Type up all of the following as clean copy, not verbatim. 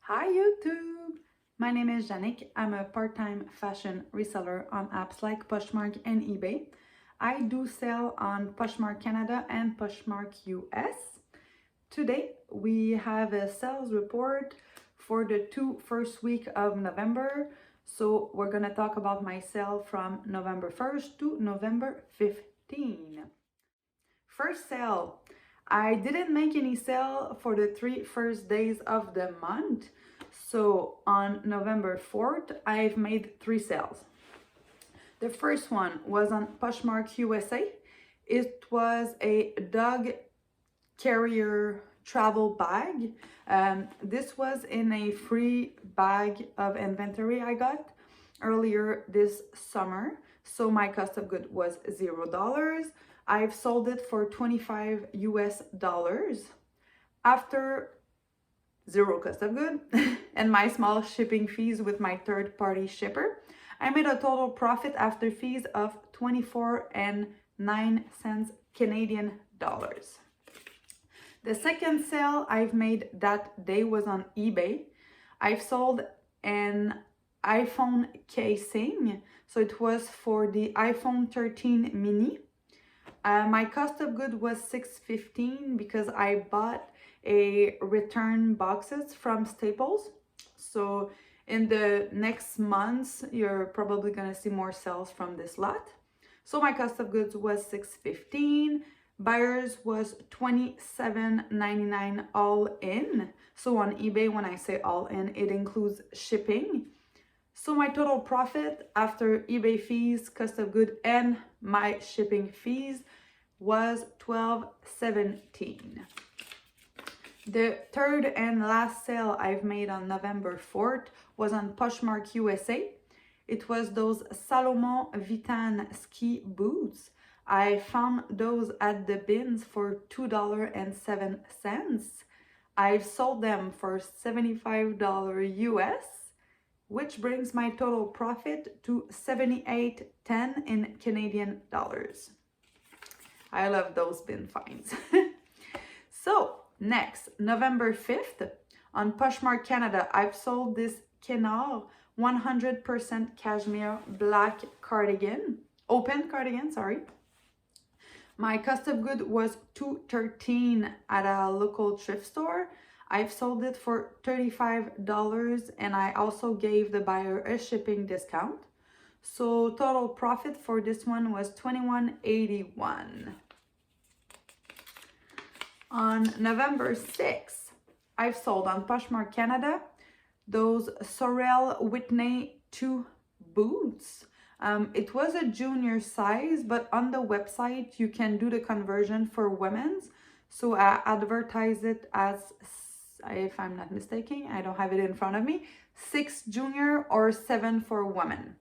Hi YouTube! My name is Janick. I'm a part-time fashion reseller on apps like PoshMark and Ebay. I do sell on PoshMark Canada and PoshMark US. Today we have a sales report for the first week of November. So we're going to talk about my sale from November 1st to November 15. First sale. I didn't make any sale for the first 3 days of the month. So on November 4th, I've made 3 sales. The first one was on Poshmark USA. It was a dog carrier travel bag. This was in a free bag of inventory I got earlier this summer. So my cost of good was $0. I've sold it for $25 US. After zero cost of good and my small shipping fees with my third-party shipper, I made a total profit after fees of 24.09 Canadian dollars. The second sale I've made that day was on eBay. I've sold an iPhone casing, so it was for the iPhone 13 mini. My cost of good was $6.15 because I bought a return boxes from Staples. So in the next months, you're probably gonna see more sales from this lot. So my cost of goods was $6.15. Buyers was $27.99 all in. So on eBay, when I say all in, it includes shipping. So my total profit after eBay fees, cost of good, and my shipping fees was $12.17. The third and last sale I've made on November 4th was on Poshmark USA. It was those Salomon Vitan ski boots. I found those at the bins for $2.07. I've sold them for $75 US, which brings my total profit to $78.10 in Canadian dollars. I love those bin finds. So next, November 5th, on Poshmark Canada, I've sold this Kenard 100% cashmere black cardigan, open cardigan, sorry. My cost of good was $2.13 at a local thrift store. I've sold it for $35 and I also gave the buyer a shipping discount. So total profit for this one was $21.81. On November 6th, I've sold on Poshmark Canada those Sorel Whitney 2 boots. It was a junior size, but on the website you can do the conversion for women's. So I advertise it as, if I'm not mistaken, I don't have it in front of me, 6 junior or 7 for women.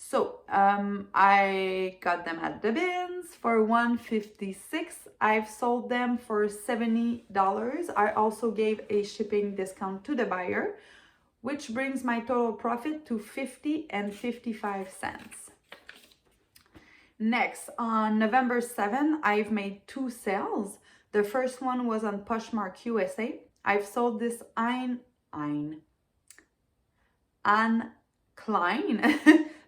So I got them at the bins for $156. I've sold them for $70. I also gave a shipping discount to the buyer, which brings my total profit to $50.55. Next, on November 7th, I've made 2 sales. The first one was on Poshmark USA. I've sold this Anne Klein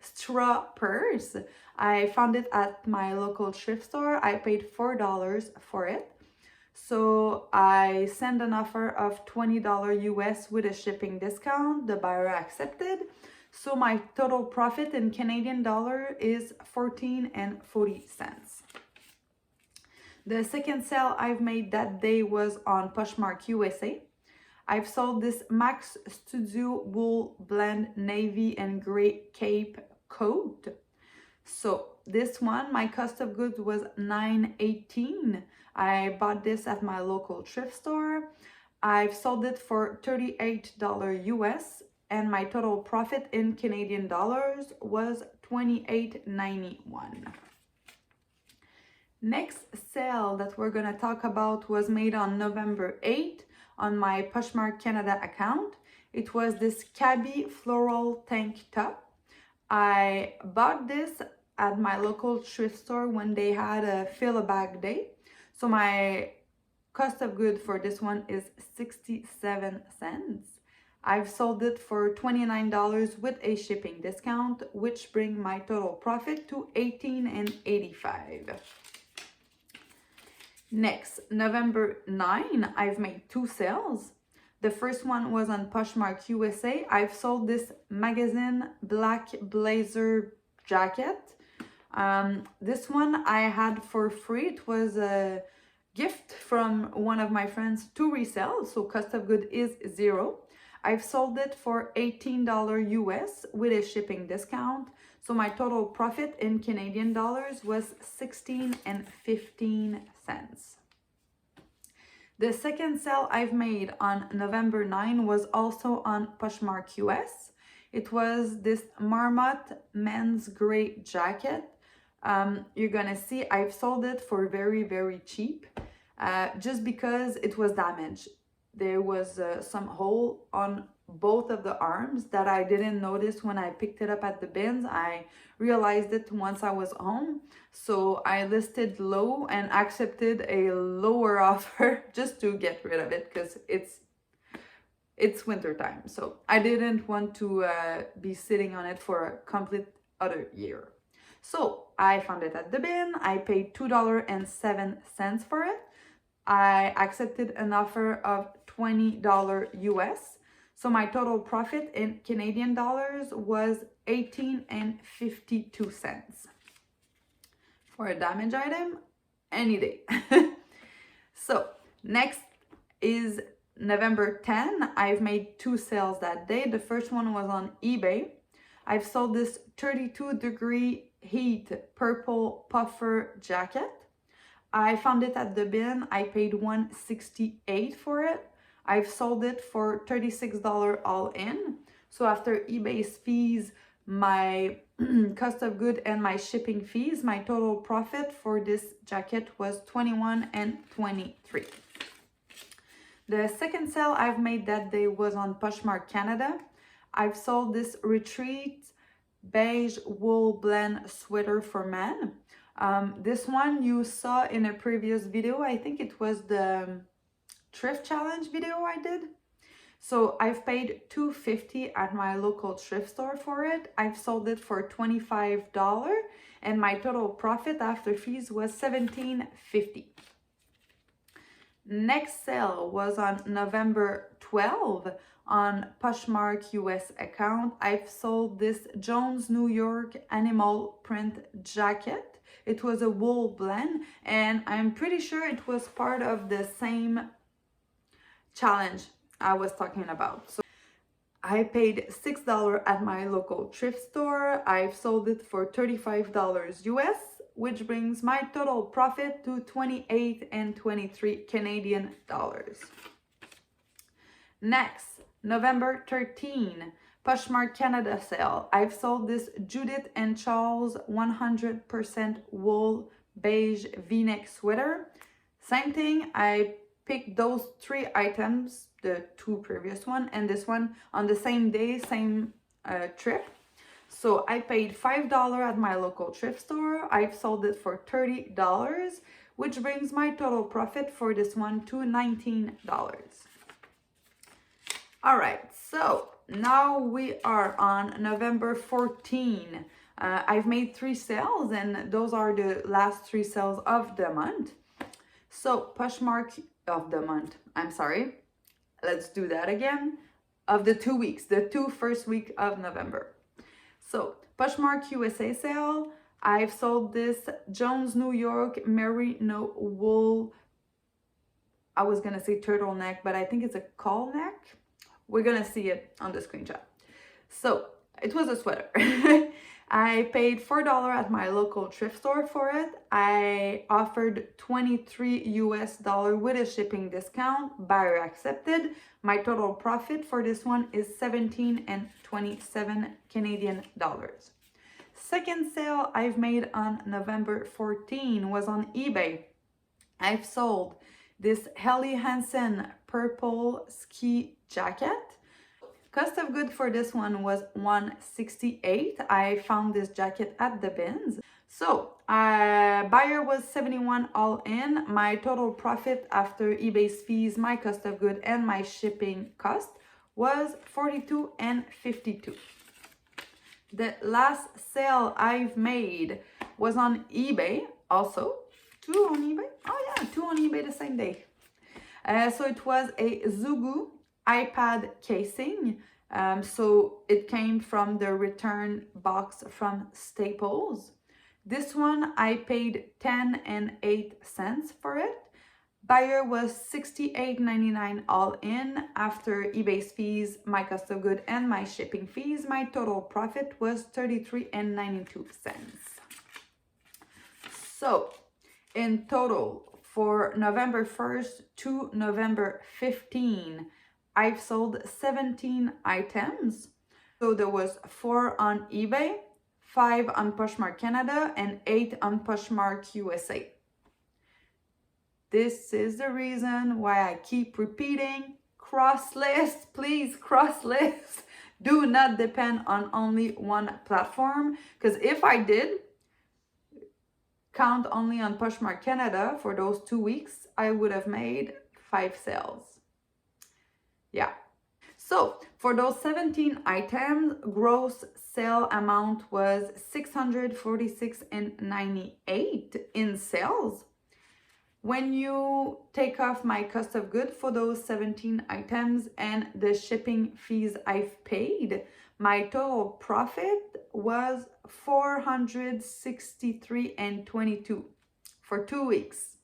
straw purse. I found it at my local thrift store. I paid $4 for it. So I sent an offer of $20 US with a shipping discount. The buyer accepted. So my total profit in Canadian dollar is $14.40. The second sale I've made that day was on Poshmark USA. I've sold this Max Studio Wool Blend Navy and Gray Cape coat. So this one, my cost of goods was $9.18. I bought this at my local thrift store. I've sold it for $38 US and my total profit in Canadian dollars was $28.91. Next sale that we're gonna talk about was made on November 8th on my Poshmark Canada account. It was this Cabby floral tank top. I bought this at my local thrift store when they had a fill a bag day. So my cost of good for this one is 67 cents. I've sold it for $29 with a shipping discount, which bring my total profit to $18.85. Next, November 9, I've made 2 sales. The first one was on PoshMark USA. I've sold this magazine black blazer jacket. This one I had for free. It was a gift from one of my friends to resell, so cost of good is 0. I've sold it for $18 US with a shipping discount. So my total profit in Canadian dollars was 16.15. The second sale I've made on November 9 was also on PoshMark US. It was this Marmot men's gray jacket. You're gonna see I've sold it for very, very cheap just because it was damaged. There was some hole on both of the arms that I didn't notice when I picked it up at the bins. I realized it once I was home. So I listed low and accepted a lower offer just to get rid of it because it's winter time. So I didn't want to be sitting on it for a complete other year. So I found it at the bin. I paid $2.07 for it. I accepted an offer of $20 US. So my total profit in Canadian dollars was 18.52 for a damaged item any day. So next is November 10. I've made 2 sales that day. The first one was on eBay. I've sold this 32-degree heat purple puffer jacket. I found it at the bin. I paid $168 for it. I've sold it for $36 all in. So after eBay's fees, my cost of good and my shipping fees, my total profit for this jacket was $21.23. The second sale I've made that day was on PoshMark Canada. I've sold this Retreat beige wool blend sweater for men. This one you saw in a previous video. I think it was the thrift challenge video I did. So I've paid $2.50 at my local thrift store for it. I've sold it for $25 and my total profit after fees was $17.50. Next sale was on November 12 on PoshMark US account. I've sold this Jones New York animal print jacket. It was a wool blend and I'm pretty sure it was part of the same challenge I was talking about. So I paid $6 at my local thrift store. I've sold it for $35 US, which brings my total profit to 28.23 Canadian dollars. Next, November 13, PoshMark Canada sale. I've sold this Judith and Charles 100% wool beige v-neck sweater. Same thing, I picked those 3 items, the 2 previous one and this one on the same day, same trip. So I paid $5 at my local thrift store. I've sold it for $30, which brings my total profit for this one to $19. All right, so now we are on November 14. I've made 3 sales and those are the last 3 sales of the month. So PoshMark of the month, I'm sorry. Let's do that again. Of the 2 weeks, the 2 first week of November. So PoshMark USA sale, I've sold this Jones New York merino wool, I was gonna say turtleneck, but I think it's a caul neck. We're gonna see it on the screenshot. So it was a sweater. I paid $4 at my local thrift store for it. I offered $23 US with a shipping discount. Buyer accepted. My total profit for this one is 17.27 Canadian dollars. Second sale I've made on November 14 was on eBay. I've sold this Helly Hansen purple ski jacket. Cost of good for this one was $168. I found this jacket at the bins. So buyer was $71 all in. My total profit after eBay's fees, my cost of good and my shipping cost was 42 and 52. The last sale I've made was on eBay also. 2 on eBay? Oh yeah, 2 on eBay the same day. So it was a Zugu iPad casing. So it came from the return box from Staples. This one I paid 10 and 8 cents for it. Buyer was $68.99 all in. After eBay's fees, my cost of good, and my shipping fees, my total profit was $33.92. So in total, for November 1st to November 15, I've sold 17 items. So there was 4 on eBay, 5 on PoshMark Canada, and 8 on PoshMark USA. This is the reason why I keep repeating, cross-list, please, cross-list. Do not depend on only one platform, because if I did count only on PoshMark Canada for those 2 weeks, I would have made 5 sales. Yeah. So for those 17 items, gross sale amount was $646.98 in sales. When you take off my cost of goods for those 17 items and the shipping fees I've paid, my total profit was $463.22 for 2 weeks.